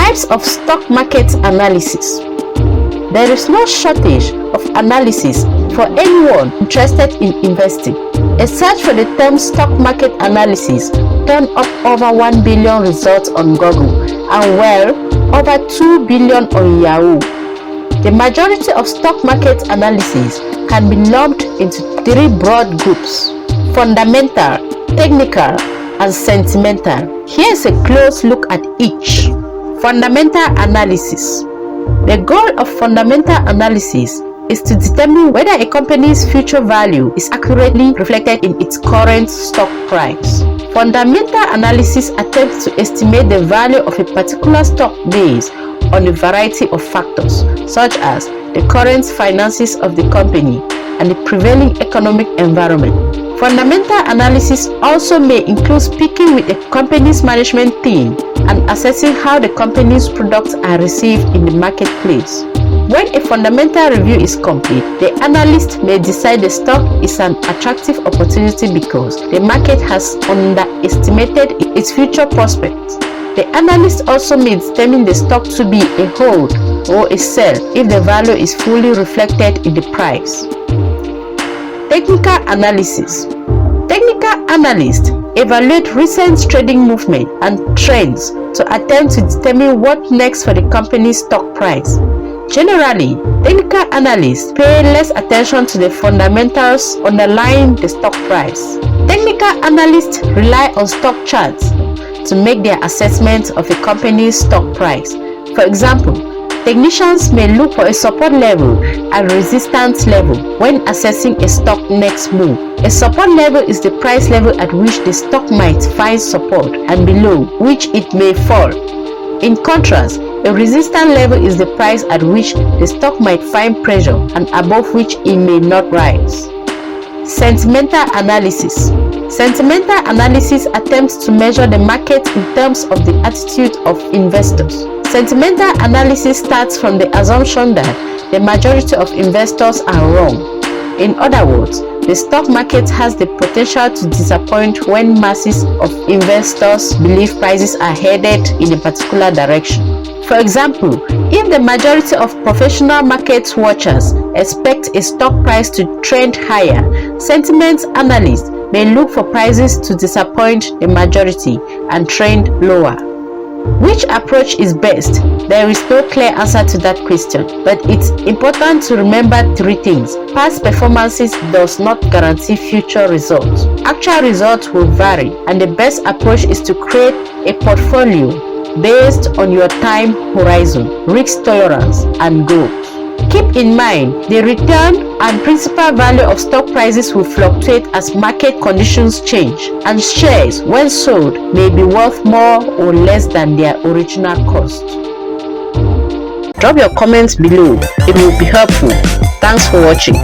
Types of stock market analysis. There is no shortage of analysis for anyone interested in investing. A search for the term stock market analysis turned up over 1 billion results on Google and over 2 billion on Yahoo. The majority of stock market analysis can be lumped into 3 broad groups: fundamental, technical, and sentimental. Here is a close look at each. Fundamental analysis. The goal of fundamental analysis is to determine whether a company's future value is accurately reflected in its current stock price. Fundamental analysis attempts to estimate the value of a particular stock based on a variety of factors, such as the current finances of the company and the prevailing economic environment. Fundamental analysis also may include speaking with a company's management team and assessing how the company's products are received in the marketplace. When a fundamental review is complete, the analyst may decide the stock is an attractive opportunity because the market has underestimated its future prospects. The analyst also may determine the stock to be a hold or a sell if the value is fully reflected in the price. Technical analysis. Technical analysts evaluate recent trading movement and trends to attempt to determine what next for the company's stock price. Generally, technical analysts pay less attention to the fundamentals underlying the stock price. Technical analysts rely on stock charts to make their assessment of a company's stock price. For example, technicians may look for a support level and resistance level when assessing a stock next move. A support level is the price level at which the stock might find support and below which it may fall. In contrast, a resistance level is the price at which the stock might find pressure and above which it may not rise. Sentimental analysis. Sentimental analysis attempts to measure the market in terms of the attitude of investors. Sentimental analysis starts from the assumption that the majority of investors are wrong. In other words, the stock market has the potential to disappoint when masses of investors believe prices are headed in a particular direction. For example, if the majority of professional market watchers expect a stock price to trend higher, sentiment analysts may look for prices to disappoint the majority and trend lower. Which approach is best? There is no clear answer to that question, but it's important to remember 3 things. Past performances does not guarantee future results. Actual results will vary, and the best approach is to create a portfolio based on your time horizon, risk tolerance, and goals. Keep in mind, the return and principal value of stock prices will fluctuate as market conditions change, and shares, when sold, may be worth more or less than their original cost. Drop your comments below, it will be helpful. Thanks for watching.